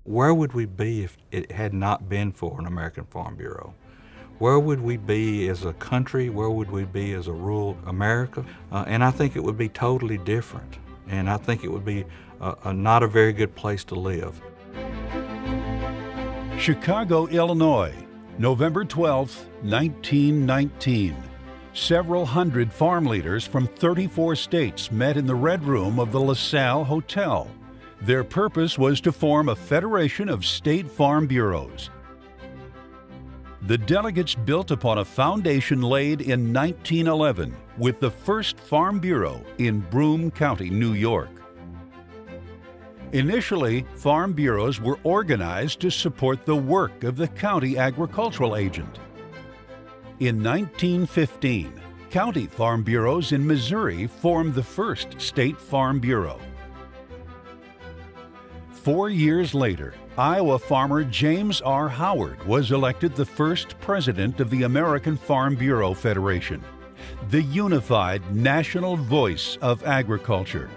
Where would we be if it had not been for an American Farm Bureau? Where would we be as a country? Where would we be as a rural America? And I think it would be totally different. And I think it would be not a very good place to live. Chicago, Illinois, November 12, 1919. Several hundred farm leaders from 34 states met in the Red Room of the LaSalle Hotel. Their purpose was to form a federation of state farm bureaus. The delegates built upon a foundation laid in 1911 with the first Farm Bureau in Broome County, New York. Initially, farm bureaus were organized to support the work of the county agricultural agent. In 1915, county farm bureaus in Missouri formed the first state farm bureau. 4 years later, Iowa farmer James R. Howard was elected the first president of the American Farm Bureau Federation, the unified national voice of agriculture.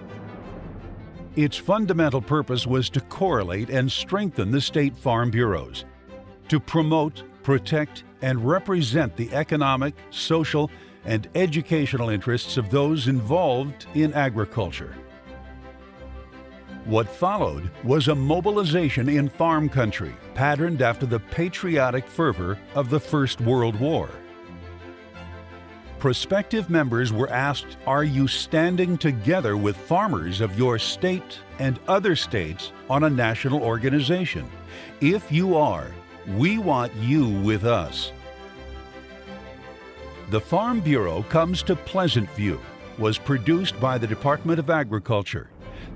Its fundamental purpose was to correlate and strengthen the state farm bureaus, to promote, protect, and represent the economic, social, and educational interests of those involved in agriculture. What followed was a mobilization in farm country, patterned after the patriotic fervor of the First World War. Prospective members were asked, "Are you standing together with farmers of your state and other states on a national organization? If you are, we want you with us." The Farm Bureau Comes to Pleasant View was produced by the Department of Agriculture.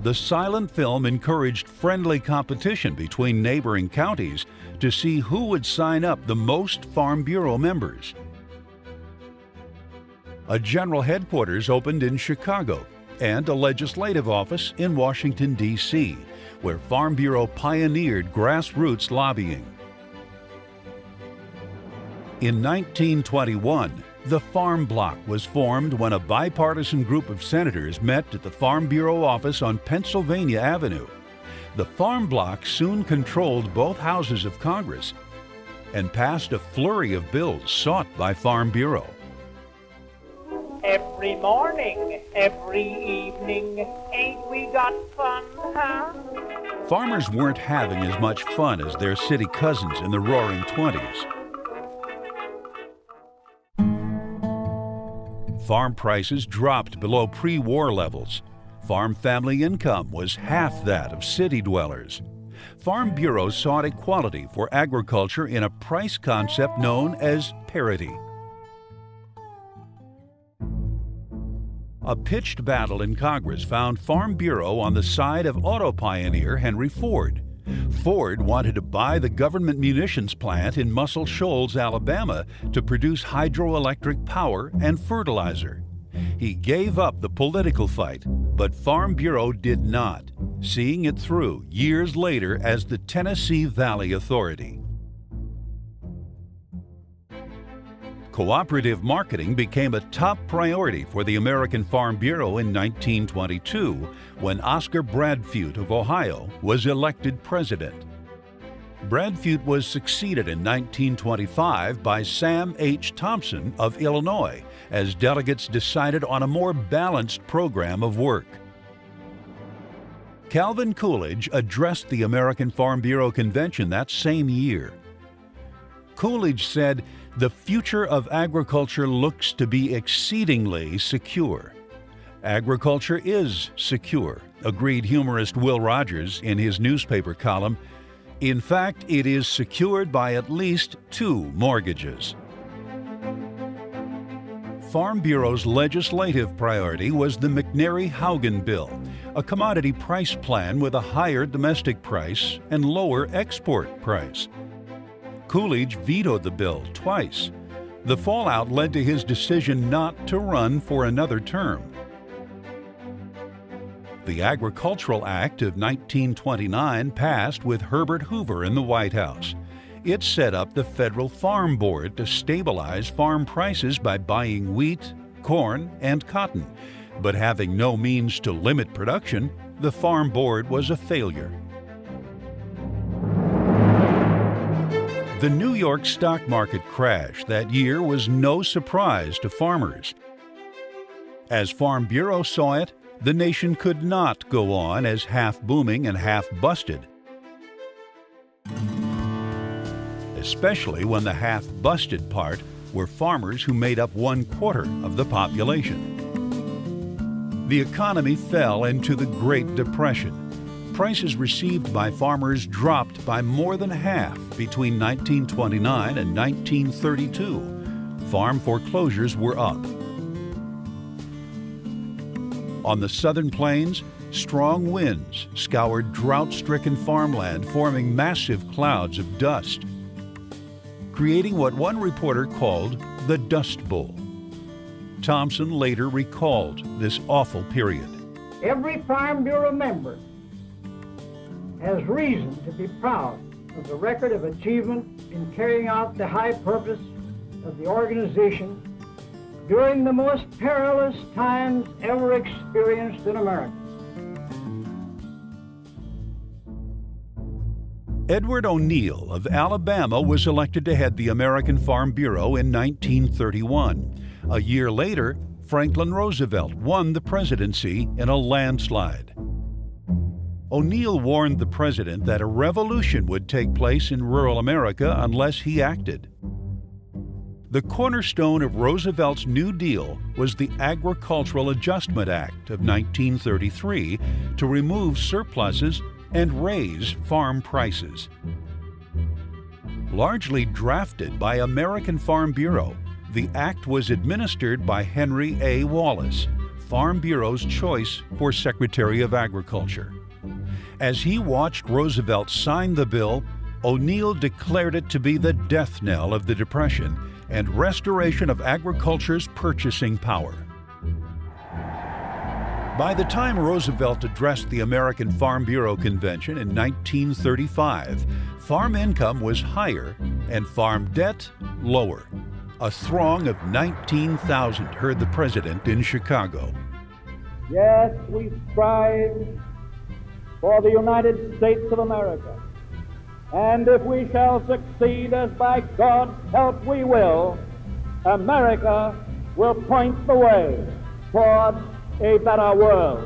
The silent film encouraged friendly competition between neighboring counties to see who would sign up the most Farm Bureau members. A general headquarters opened in Chicago and a legislative office in Washington, D.C., where Farm Bureau pioneered grassroots lobbying. In 1921, the Farm Bloc was formed when a bipartisan group of senators met at the Farm Bureau office on Pennsylvania Avenue. The Farm Bloc soon controlled both houses of Congress and passed a flurry of bills sought by Farm Bureau. Every morning, every evening, ain't we got fun, huh? Farmers weren't having as much fun as their city cousins in the Roaring '20s. Farm prices dropped below pre-war levels. Farm family income was half that of city dwellers. Farm bureaus sought equality for agriculture in a price concept known as parity. A pitched battle in Congress found Farm Bureau on the side of auto pioneer Henry Ford. Ford wanted to buy the government munitions plant in Muscle Shoals, Alabama, to produce hydroelectric power and fertilizer. He gave up the political fight, but Farm Bureau did not, seeing it through years later as the Tennessee Valley Authority. Cooperative marketing became a top priority for the American Farm Bureau in 1922 when Oscar Bradfute of Ohio was elected president. Bradfute was succeeded in 1925 by Sam H. Thompson of Illinois as delegates decided on a more balanced program of work. Calvin Coolidge addressed the American Farm Bureau Convention that same year. Coolidge said, "The future of agriculture looks to be exceedingly secure." Agriculture is secure, agreed humorist Will Rogers in his newspaper column. In fact, it is secured by at least 2 mortgages. Farm Bureau's legislative priority was the McNary-Haugen Bill, a commodity price plan with a higher domestic price and lower export price. Coolidge vetoed the bill twice. The fallout led to his decision not to run for another term. The Agricultural Act of 1929 passed with Herbert Hoover in the White House. It set up the Federal Farm Board to stabilize farm prices by buying wheat, corn, and cotton. But having no means to limit production, the Farm Board was a failure. The New York stock market crash that year was no surprise to farmers. As Farm Bureau saw it, the nation could not go on as half booming and half busted, especially when the half busted part were farmers who made up 1/4 of the population. The economy fell into the Great Depression. Prices received by farmers dropped by more than half between 1929 and 1932. Farm foreclosures were up. On the southern plains, strong winds scoured drought-stricken farmland, forming massive clouds of dust, creating what one reporter called the Dust Bowl. Thompson later recalled this awful period. Every Farm Bureau member has reason to be proud of the record of achievement in carrying out the high purpose of the organization during the most perilous times ever experienced in America. Edward O'Neill of Alabama was elected to head the American Farm Bureau in 1931. A year later, Franklin Roosevelt won the presidency in a landslide. O'Neill warned the president that a revolution would take place in rural America unless he acted. The cornerstone of Roosevelt's New Deal was the Agricultural Adjustment Act of 1933 to remove surpluses and raise farm prices. Largely drafted by American Farm Bureau, the act was administered by Henry A. Wallace, Farm Bureau's choice for Secretary of Agriculture. As he watched Roosevelt sign the bill, O'Neill declared it to be the death knell of the Depression and restoration of agriculture's purchasing power. By the time Roosevelt addressed the American Farm Bureau Convention in 1935, farm income was higher and farm debt lower. A throng of 19,000 heard the president in Chicago. Yes, we strive for the United States of America. And if we shall succeed, as by God's help we will, America will point the way towards a better world.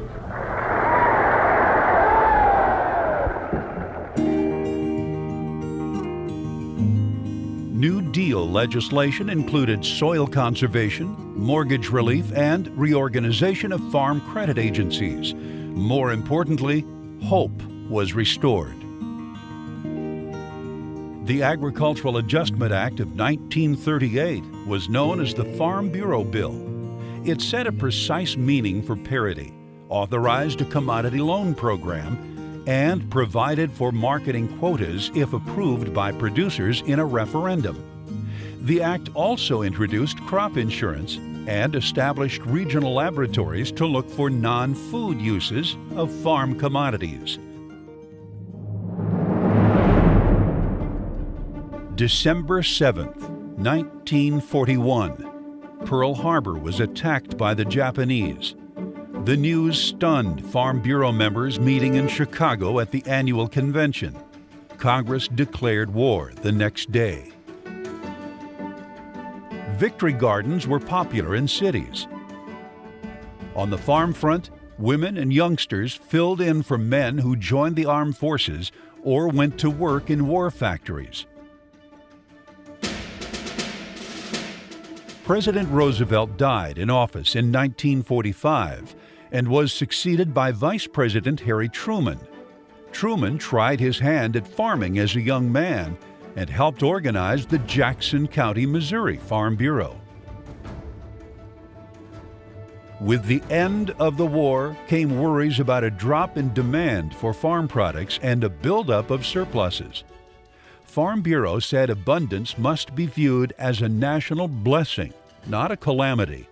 New Deal legislation included soil conservation, mortgage relief, and reorganization of farm credit agencies. More importantly, hope was restored. The Agricultural Adjustment Act of 1938 was known as the Farm Bureau Bill. It set a precise meaning for parity, authorized a commodity loan program, and provided for marketing quotas if approved by producers in a referendum. The act also introduced crop insurance and established regional laboratories to look for non-food uses of farm commodities. December 7th, 1941. Pearl Harbor was attacked by the Japanese. The news stunned Farm Bureau members meeting in Chicago at the annual convention. Congress declared war the next day. Victory gardens were popular in cities. On the farm front, women and youngsters filled in for men who joined the armed forces or went to work in war factories. President Roosevelt died in office in 1945 and was succeeded by Vice President Harry Truman. Truman tried his hand at farming as a young man and helped organize the Jackson County, Missouri Farm Bureau. With the end of the war came worries about a drop in demand for farm products and a buildup of surpluses. Farm Bureau said abundance must be viewed as a national blessing, not a calamity.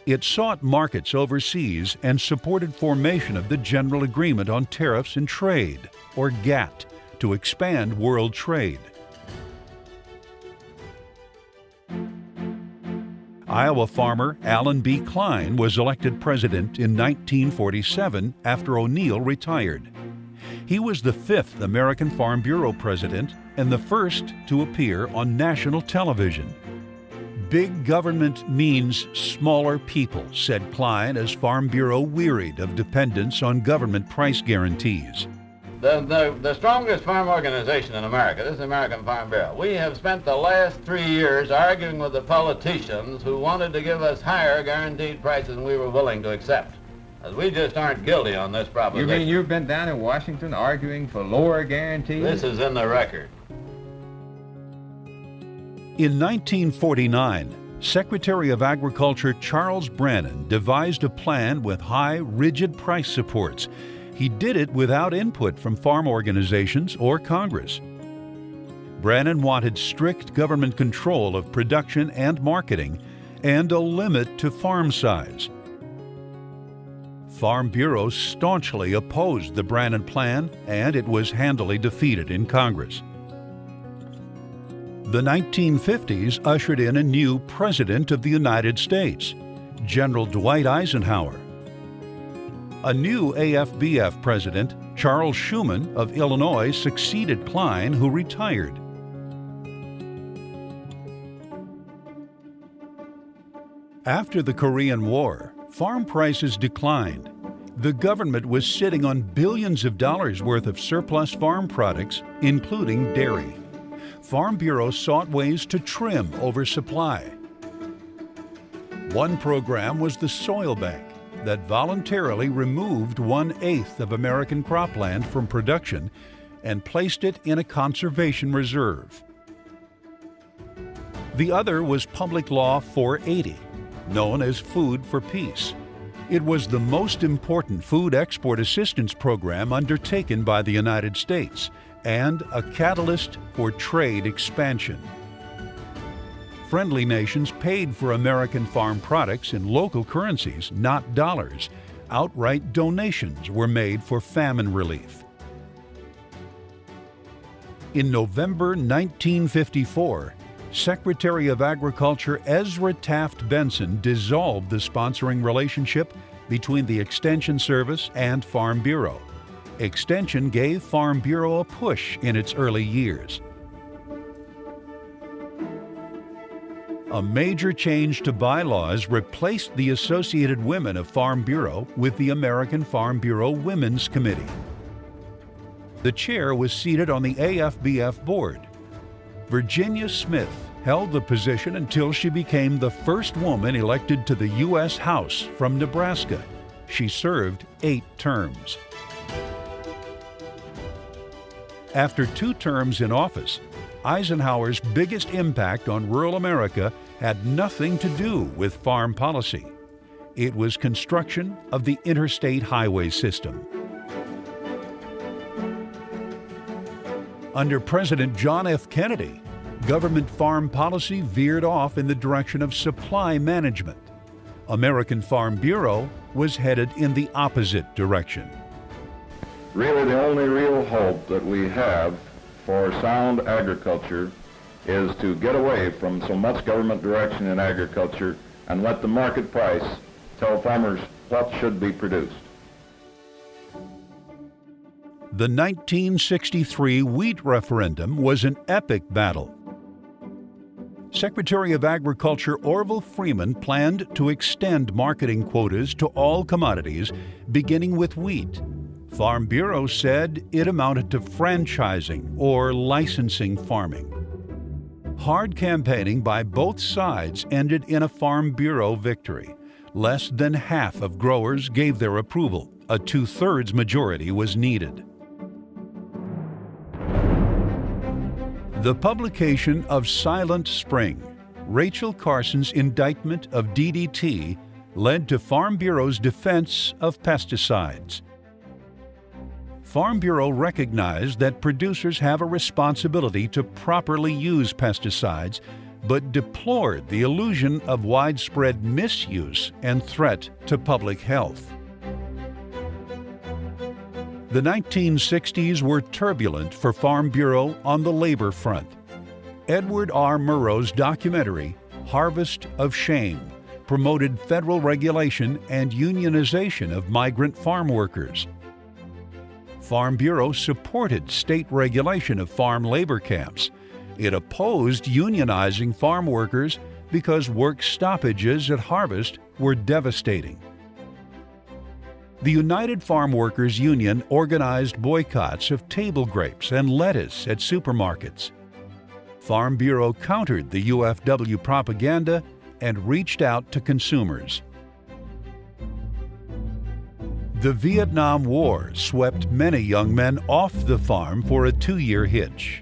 It sought markets overseas and supported formation of the General Agreement on Tariffs and Trade, or GATT, to expand world trade. Iowa farmer Allen B. Klein was elected president in 1947 after O'Neill retired. He was the 5th American Farm Bureau president and the first to appear on national television. Big government means smaller people, said Klein as Farm Bureau wearied of dependence on government price guarantees. The strongest farm organization in America, this is the American Farm Bureau. We have spent the last 3 years arguing with the politicians who wanted to give us higher guaranteed prices than we were willing to accept. As we just aren't guilty on this proposition. You mean you've been down in Washington arguing for lower guarantees? This is in the record. In 1949, Secretary of Agriculture Charles Brannan devised a plan with high, rigid price supports. He did it without input from farm organizations or Congress. Brannan wanted strict government control of production and marketing and a limit to farm size. Farm Bureau staunchly opposed the Brannan plan, and it was handily defeated in Congress. The 1950s ushered in a new President of the United States, General Dwight Eisenhower. A new AFBF president, Charles Schuman of Illinois, succeeded Klein, who retired. After the Korean War, farm prices declined. The government was sitting on billions of dollars worth of surplus farm products, including dairy. Farm Bureau sought ways to trim oversupply. One program was the Soil Bank that voluntarily removed 1/8 of American cropland from production and placed it in a conservation reserve. The other was Public Law 480, known as Food for Peace. It was the most important food export assistance program undertaken by the United States and a catalyst for trade expansion. Friendly nations paid for American farm products in local currencies, not dollars. Outright donations were made for famine relief. In November 1954, Secretary of Agriculture Ezra Taft Benson dissolved the sponsoring relationship between the Extension Service and Farm Bureau. Extension gave Farm Bureau a push in its early years. A major change to bylaws replaced the Associated Women of Farm Bureau with the American Farm Bureau Women's Committee. The chair was seated on the AFBF board. Virginia Smith held the position until she became the first woman elected to the U.S. House from Nebraska. She served 8 terms. After 2 terms in office, Eisenhower's biggest impact on rural America had nothing to do with farm policy. It was construction of the interstate highway system. Under President John F. Kennedy, government farm policy veered off in the direction of supply management. American Farm Bureau was headed in the opposite direction. Really, the only real hope that we have for sound agriculture is to get away from so much government direction in agriculture and let the market price tell farmers what should be produced. The 1963 wheat referendum was an epic battle. Secretary of Agriculture Orville Freeman planned to extend marketing quotas to all commodities, beginning with wheat. Farm Bureau said it amounted to franchising or licensing farming. Hard campaigning by both sides ended in a Farm Bureau victory. Less than half of growers gave their approval. A 2/3 majority was needed. The publication of Silent Spring, Rachel Carson's indictment of DDT, led to Farm Bureau's defense of pesticides. Farm Bureau recognized that producers have a responsibility to properly use pesticides, but deplored the illusion of widespread misuse and threat to public health. The 1960s were turbulent for Farm Bureau on the labor front. Edward R. Murrow's documentary, Harvest of Shame, promoted federal regulation and unionization of migrant farm workers. Farm Bureau supported state regulation of farm labor camps. It opposed unionizing farm workers because work stoppages at harvest were devastating. The United Farm Workers Union organized boycotts of table grapes and lettuce at supermarkets. Farm Bureau countered the UFW propaganda and reached out to consumers. The Vietnam War swept many young men off the farm for a 2-year hitch.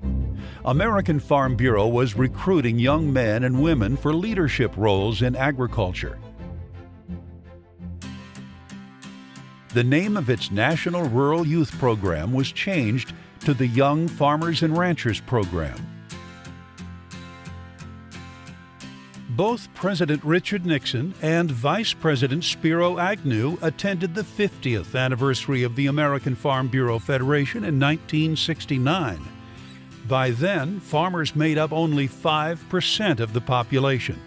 American Farm Bureau was recruiting young men and women for leadership roles in agriculture. The name of its National Rural Youth Program was changed to the Young Farmers and Ranchers Program. Both President Richard Nixon and Vice President Spiro Agnew attended the 50th anniversary of the American Farm Bureau Federation in 1969. By then, farmers made up only 5% of the population.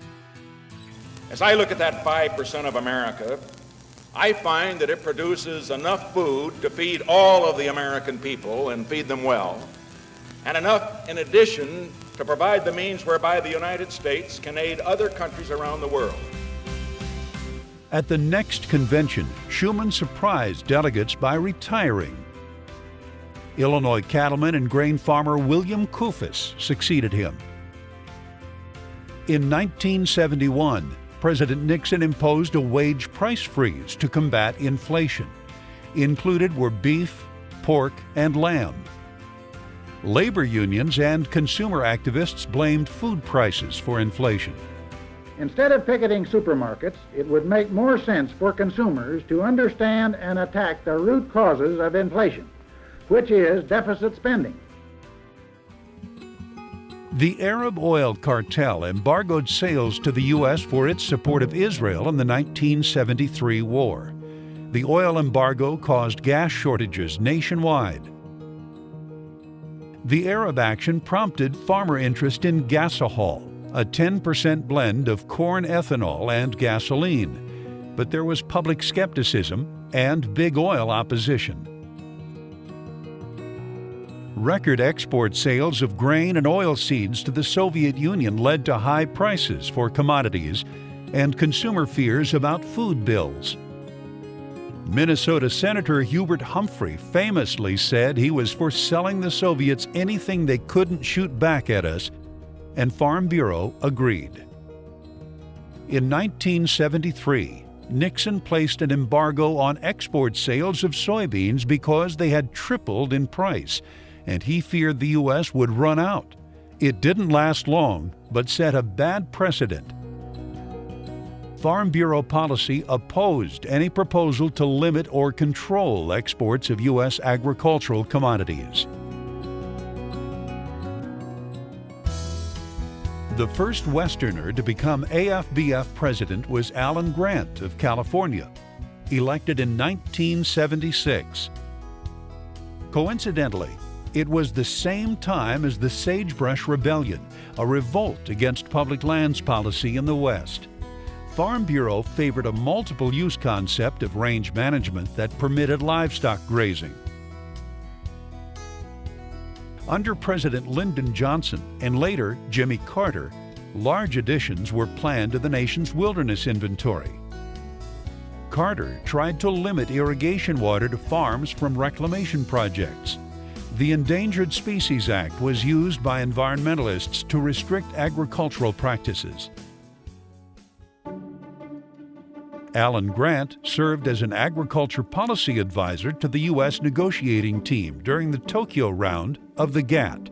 As I look at that 5% of America, I find that it produces enough food to feed all of the American people and feed them well, and enough in addition to provide the means whereby the United States can aid other countries around the world. At the next convention, Schuman surprised delegates by retiring. Illinois cattleman and grain farmer William Kufus succeeded him. In 1971, President Nixon imposed a wage price freeze to combat inflation. Included were beef, pork, and lamb. Labor unions and consumer activists blamed food prices for inflation. Instead of picketing supermarkets, it would make more sense for consumers to understand and attack the root causes of inflation, which is deficit spending. The Arab oil cartel embargoed sales to the U.S. for its support of Israel in the 1973 war. The oil embargo caused gas shortages nationwide. The Arab action prompted farmer interest in gasohol, a 10% blend of corn ethanol and gasoline. But there was public skepticism and big oil opposition. Record export sales of grain and oilseeds to the Soviet Union led to high prices for commodities and consumer fears about food bills. Minnesota Senator Hubert Humphrey famously said he was for selling the Soviets anything they couldn't shoot back at us, and Farm Bureau agreed. In 1973, Nixon placed an embargo on export sales of soybeans because they had tripled in price, and he feared the U.S. would run out. It didn't last long, but set a bad precedent. Farm Bureau policy opposed any proposal to limit or control exports of U.S. agricultural commodities. The first Westerner to become AFBF president was Alan Grant of California, elected in 1976. Coincidentally, it was the same time as the Sagebrush Rebellion, a revolt against public lands policy in the West. Farm Bureau favored a multiple-use concept of range management that permitted livestock grazing. Under President Lyndon Johnson and later Jimmy Carter, large additions were planned to the nation's wilderness inventory. Carter tried to limit irrigation water to farms from reclamation projects. The Endangered Species Act was used by environmentalists to restrict agricultural practices. Alan Grant served as an agriculture policy advisor to the U.S. negotiating team during the Tokyo round of the GATT,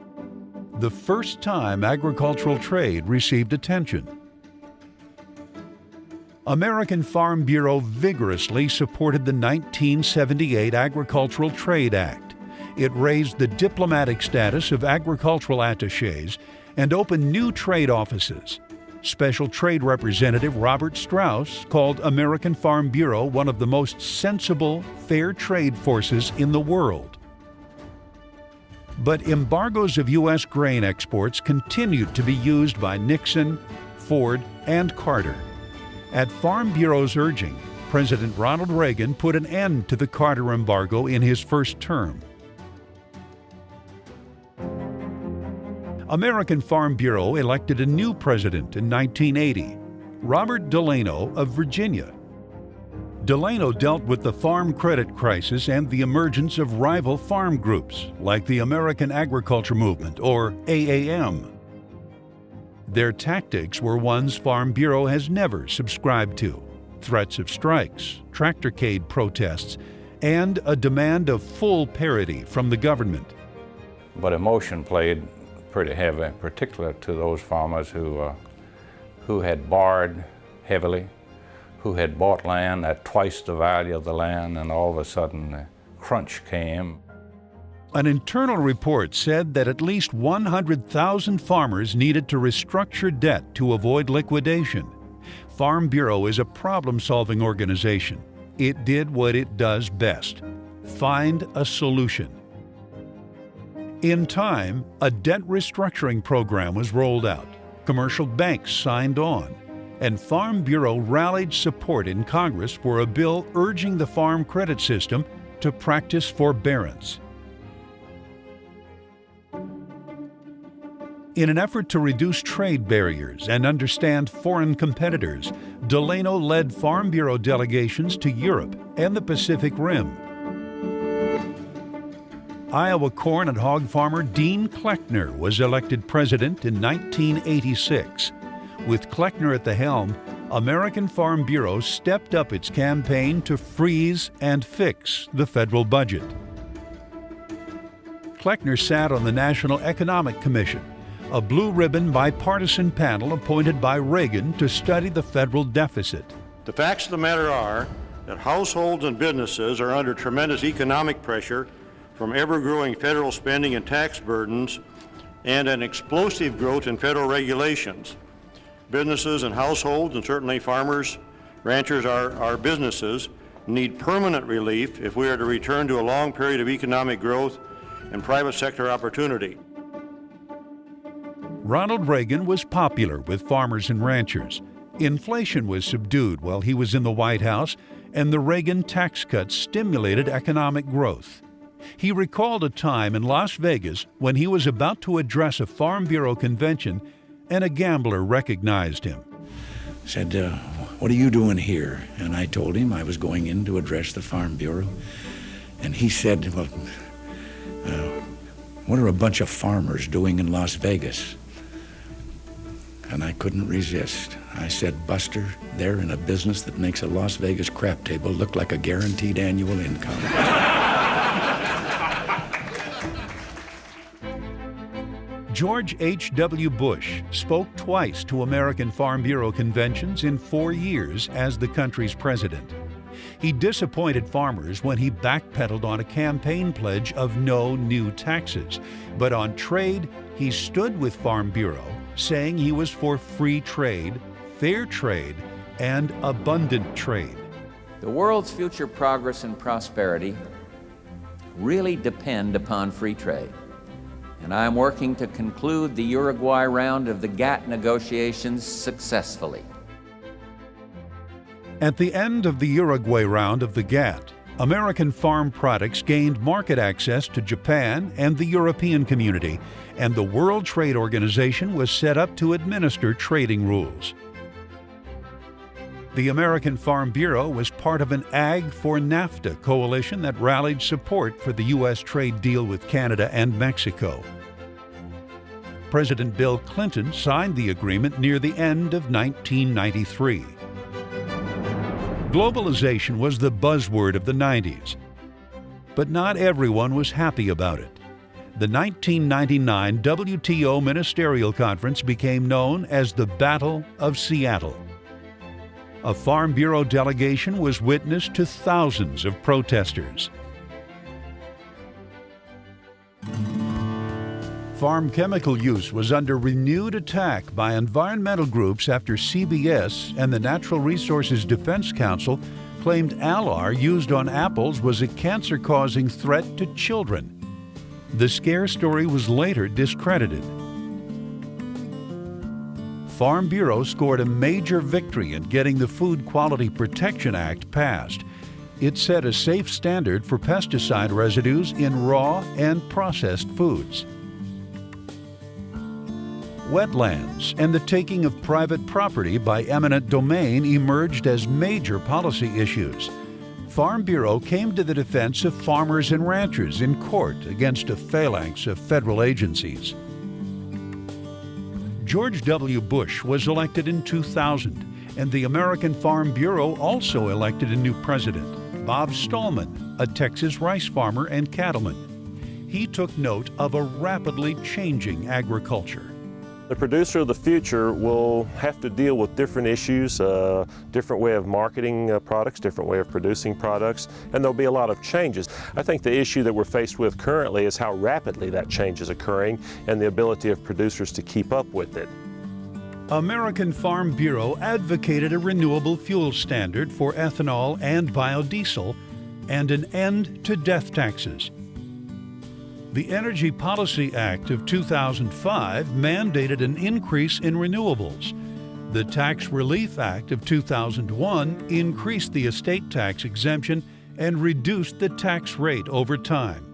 the first time agricultural trade received attention. American Farm Bureau vigorously supported the 1978 Agricultural Trade Act. It raised the diplomatic status of agricultural attachés and opened new trade offices. Special Trade Representative Robert Strauss called American Farm Bureau one of the most sensible, fair trade forces in the world. But embargoes of U.S. grain exports continued to be used by Nixon, Ford, and Carter. At Farm Bureau's urging, President Ronald Reagan put an end to the Carter embargo in his first term. American Farm Bureau elected a new president in 1980, Robert Delano of Virginia. Delano dealt with the farm credit crisis and the emergence of rival farm groups like the American Agriculture Movement, or AAM. Their tactics were ones Farm Bureau has never subscribed to: threats of strikes, tractorcade protests, and a demand of full parity from the government. But emotion played pretty heavy, particularly to those farmers who had borrowed heavily, who had bought land at twice the value of the land, and all of a sudden the crunch came. An internal report said that at least 100,000 farmers needed to restructure debt to avoid liquidation. Farm Bureau is a problem-solving organization. It did what it does best: find a solution. In time, a debt restructuring program was rolled out. Commercial banks signed on, and Farm Bureau rallied support in Congress for a bill urging the farm credit system to practice forbearance. In an effort to reduce trade barriers and understand foreign competitors, Delano led Farm Bureau delegations to Europe and the Pacific Rim. Iowa corn and hog farmer Dean Kleckner was elected president in 1986. With Kleckner at the helm, American Farm Bureau stepped up its campaign to freeze and fix the federal budget. Kleckner sat on the National Economic Commission, a blue-ribbon bipartisan panel appointed by Reagan to study the federal deficit. The facts of the matter are that households and businesses are under tremendous economic pressure from ever-growing federal spending and tax burdens and an explosive growth in federal regulations. Businesses and households, and certainly farmers, ranchers, our businesses, need permanent relief if we are to return to a long period of economic growth and private sector opportunity. Ronald Reagan was popular with farmers and ranchers. Inflation was subdued while he was in the White House, and the Reagan tax cuts stimulated economic growth. He recalled a time in Las Vegas when he was about to address a Farm Bureau convention, and a gambler recognized him. Said, "What are you doing here?" And I told him I was going in to address the Farm Bureau. And he said, "Well, what are a bunch of farmers doing in Las Vegas?" And I couldn't resist. I said, "Buster, they're in a business that makes a Las Vegas crap table look like a guaranteed annual income." George H.W. Bush spoke twice to American Farm Bureau conventions in 4 years as the country's president. He disappointed farmers when he backpedaled on a campaign pledge of no new taxes. But on trade, he stood with Farm Bureau, saying he was for free trade, fair trade, and abundant trade. The world's future progress and prosperity really depend upon free trade. And I'm working to conclude the Uruguay round of the GATT negotiations successfully. At the end of the Uruguay round of the GATT, American farm products gained market access to Japan and the European community, and the World Trade Organization was set up to administer trading rules. The American Farm Bureau was part of an Ag for NAFTA coalition that rallied support for the U.S. trade deal with Canada and Mexico. President Bill Clinton signed the agreement near the end of 1993. Globalization was the buzzword of the 90s, but not everyone was happy about it. The 1999 WTO Ministerial Conference became known as the Battle of Seattle. A Farm Bureau delegation was witness to thousands of protesters. Farm chemical use was under renewed attack by environmental groups after CBS and the Natural Resources Defense Council claimed Alar used on apples was a cancer-causing threat to children. The scare story was later discredited. Farm Bureau scored a major victory in getting the Food Quality Protection Act passed. It set a safe standard for pesticide residues in raw and processed foods. Wetlands and the taking of private property by eminent domain emerged as major policy issues. Farm Bureau came to the defense of farmers and ranchers in court against a phalanx of federal agencies. George W. Bush was elected in 2000, and the American Farm Bureau also elected a new president, Bob Stallman, a Texas rice farmer and cattleman. He took note of a rapidly changing agriculture. The producer of the future will have to deal with different issues, different way of marketing products, different way of producing products, and there'll be a lot of changes. I think the issue that we're faced with currently is how rapidly that change is occurring and the ability of producers to keep up with it. American Farm Bureau advocated a renewable fuel standard for ethanol and biodiesel and an end to death taxes. The Energy Policy Act of 2005 mandated an increase in renewables. The Tax Relief Act of 2001 increased the estate tax exemption and reduced the tax rate over time.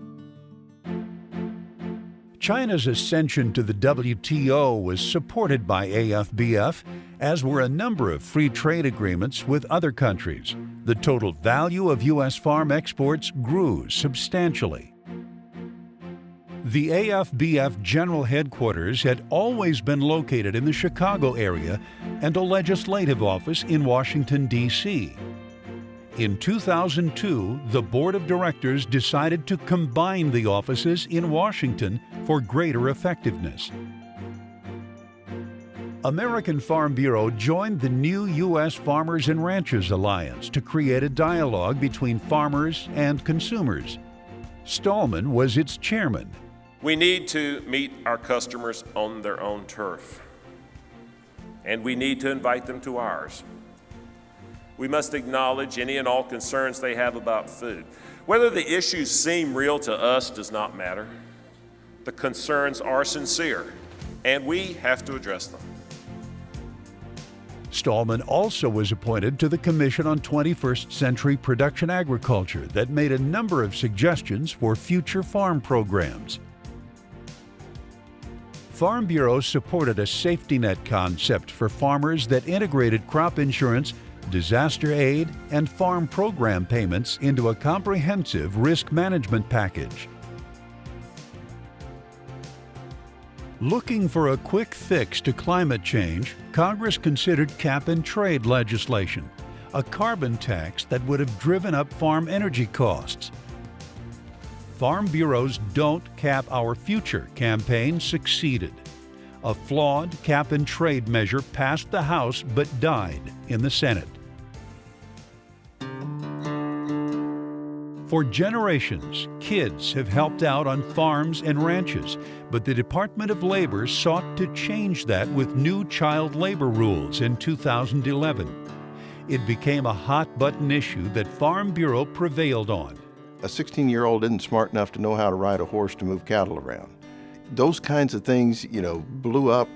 China's ascension to the WTO was supported by AFBF, as were a number of free trade agreements with other countries. The total value of U.S. farm exports grew substantially. The AFBF General Headquarters had always been located in the Chicago area and a legislative office in Washington, D.C. In 2002, the Board of Directors decided to combine the offices in Washington for greater effectiveness. American Farm Bureau joined the new U.S. Farmers and Ranchers Alliance to create a dialogue between farmers and consumers. Stallman was its chairman. We need to meet our customers on their own turf, and we need to invite them to ours. We must acknowledge any and all concerns they have about food. Whether the issues seem real to us does not matter. The concerns are sincere, and we have to address them. Stallman also was appointed to the Commission on 21st Century Production Agriculture that made a number of suggestions for future farm programs. Farm Bureau supported a safety net concept for farmers that integrated crop insurance, disaster aid, and farm program payments into a comprehensive risk management package. Looking for a quick fix to climate change, Congress considered cap-and-trade legislation, a carbon tax that would have driven up farm energy costs. Farm Bureau's Don't Cap Our Future campaign succeeded. A flawed cap-and-trade measure passed the House but died in the Senate. For generations, kids have helped out on farms and ranches, but the Department of Labor sought to change that with new child labor rules in 2011. It became a hot-button issue that Farm Bureau prevailed on. A 16-year-old isn't smart enough to know how to ride a horse to move cattle around. Those kinds of things, blew up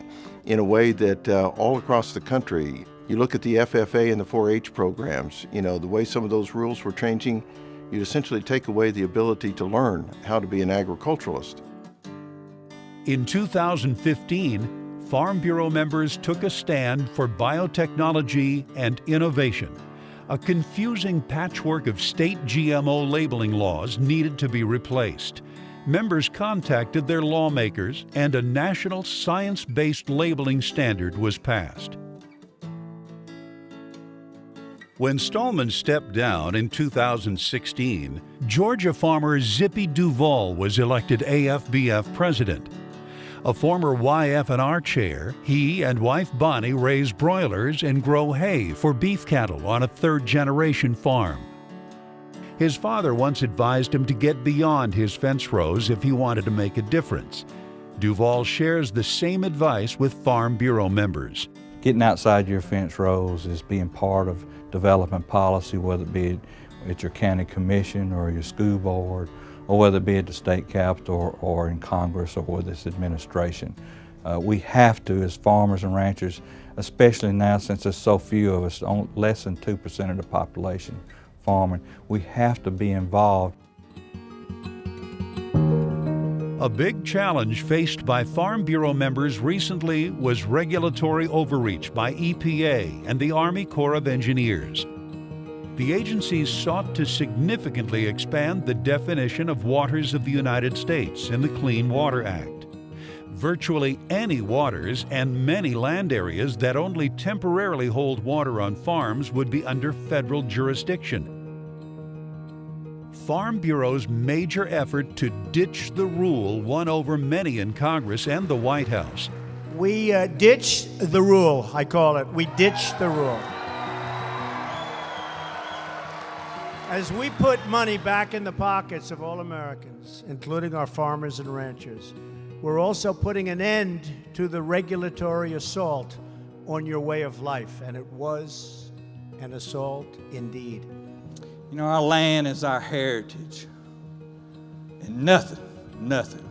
in a way that all across the country, you look at the FFA and the 4-H programs, the way some of those rules were changing, you'd essentially take away the ability to learn how to be an agriculturalist. In 2015, Farm Bureau members took a stand for biotechnology and innovation. A confusing patchwork of state GMO labeling laws needed to be replaced. Members contacted their lawmakers, and a national science-based labeling standard was passed. When Stallman stepped down in 2016, Georgia farmer Zippy Duvall was elected AFBF president. A former YF&R chair, he and wife Bonnie raise broilers and grow hay for beef cattle on a third-generation farm. His father once advised him to get beyond his fence rows if he wanted to make a difference. Duvall shares the same advice with Farm Bureau members. Getting outside your fence rows is being part of developing policy, whether it be at your county commission or your school board, or whether it be at the state capitol or in Congress or with this administration. We have to, as farmers and ranchers, especially now since there's so few of us, less than 2% of the population farming, we have to be involved. A big challenge faced by Farm Bureau members recently was regulatory overreach by EPA and the Army Corps of Engineers. The agencies sought to significantly expand the definition of waters of the United States in the Clean Water Act. Virtually any waters and many land areas that only temporarily hold water on farms would be under federal jurisdiction. Farm Bureau's major effort to ditch the rule won over many in Congress and the White House. We ditched the rule, I call it. We ditched the rule. As we put money back in the pockets of all Americans, including our farmers and ranchers, we're also putting an end to the regulatory assault on your way of life. And it was an assault indeed. You know, our land is our heritage. And nothing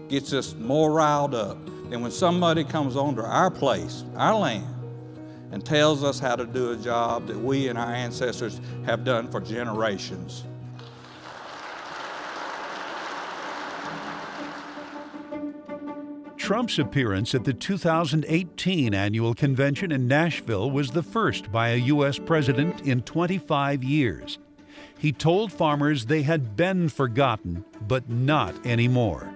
gets us more riled up than when somebody comes onto our place, our land, and tells us how to do a job that we and our ancestors have done for generations. Trump's appearance at the 2018 annual convention in Nashville was the first by a U.S. president in 25 years. He told farmers they had been forgotten, but not anymore.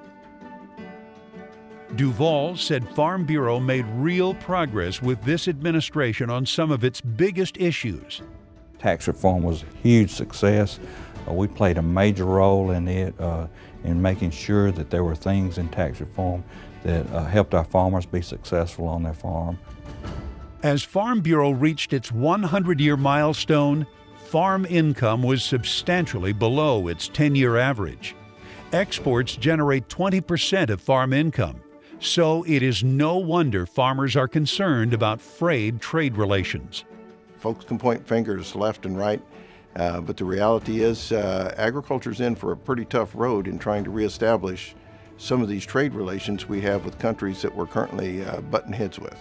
Duvall said Farm Bureau made real progress with this administration on some of its biggest issues. Tax reform was a huge success. We played a major role in it, in making sure that there were things in tax reform that helped our farmers be successful on their farm. As Farm Bureau reached its 100-year milestone, farm income was substantially below its 10-year average. Exports generate 20% of farm income, so it is no wonder farmers are concerned about frayed trade relations. Folks can point fingers left and right, but the reality is agriculture's in for a pretty tough road in trying to reestablish some of these trade relations we have with countries that we're currently butting heads with.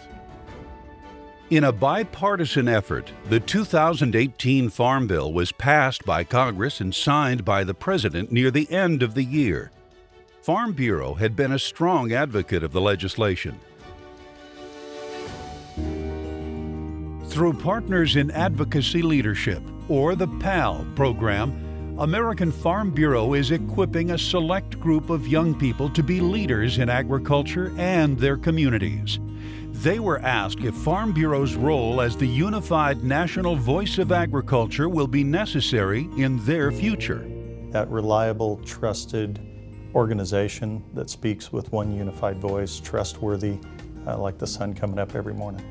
In a bipartisan effort, the 2018 Farm Bill was passed by Congress and signed by the President near the end of the year. Farm Bureau had been a strong advocate of the legislation. Through Partners in Advocacy Leadership, or the PAL program, American Farm Bureau is equipping a select group of young people to be leaders in agriculture and their communities. They were asked if Farm Bureau's role as the unified national voice of agriculture will be necessary in their future. That reliable, trusted organization that speaks with one unified voice, trustworthy, like the sun coming up every morning.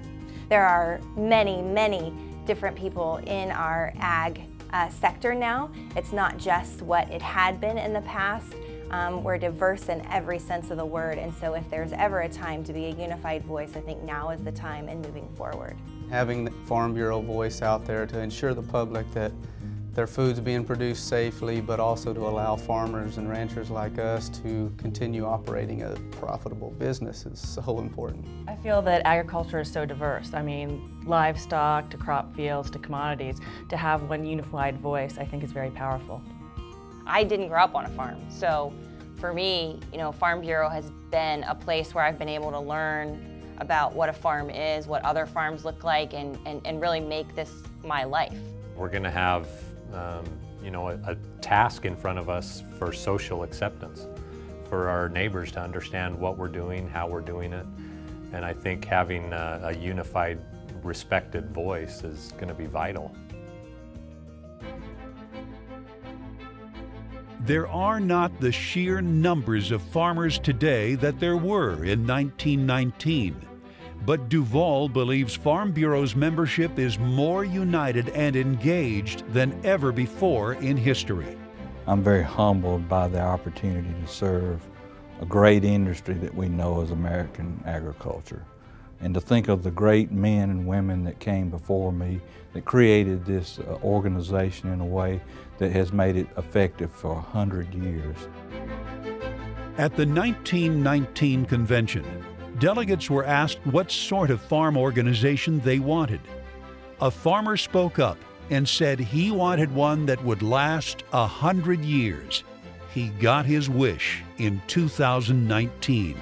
There are many different people in our ag sector now. It's not just what it had been in the past. We're diverse in every sense of the word, and so if there's ever a time to be a unified voice, I think now is the time in moving forward. Having the Farm Bureau voice out there to ensure the public that their food's being produced safely, but also to allow farmers and ranchers like us to continue operating a profitable business is so important. I feel that agriculture is so diverse. I mean, livestock to crop fields to commodities. To have one unified voice, I think is very powerful. I didn't grow up on a farm, so for me, Farm Bureau has been a place where I've been able to learn about what a farm is, what other farms look like, and really make this my life. We're going to have a task in front of us for social acceptance, for our neighbors to understand what we're doing, how we're doing it, and I think having a unified, respected voice is going to be vital. There are not the sheer numbers of farmers today that there were in 1919. But Duvall believes Farm Bureau's membership is more united and engaged than ever before in history. I'm very humbled by the opportunity to serve a great industry that we know as American agriculture. And to think of the great men and women that came before me that created this organization in a way that has made it effective for 100 years. At the 1919 convention, delegates were asked what sort of farm organization they wanted. A farmer spoke up and said he wanted one that would last 100 years. He got his wish in 2019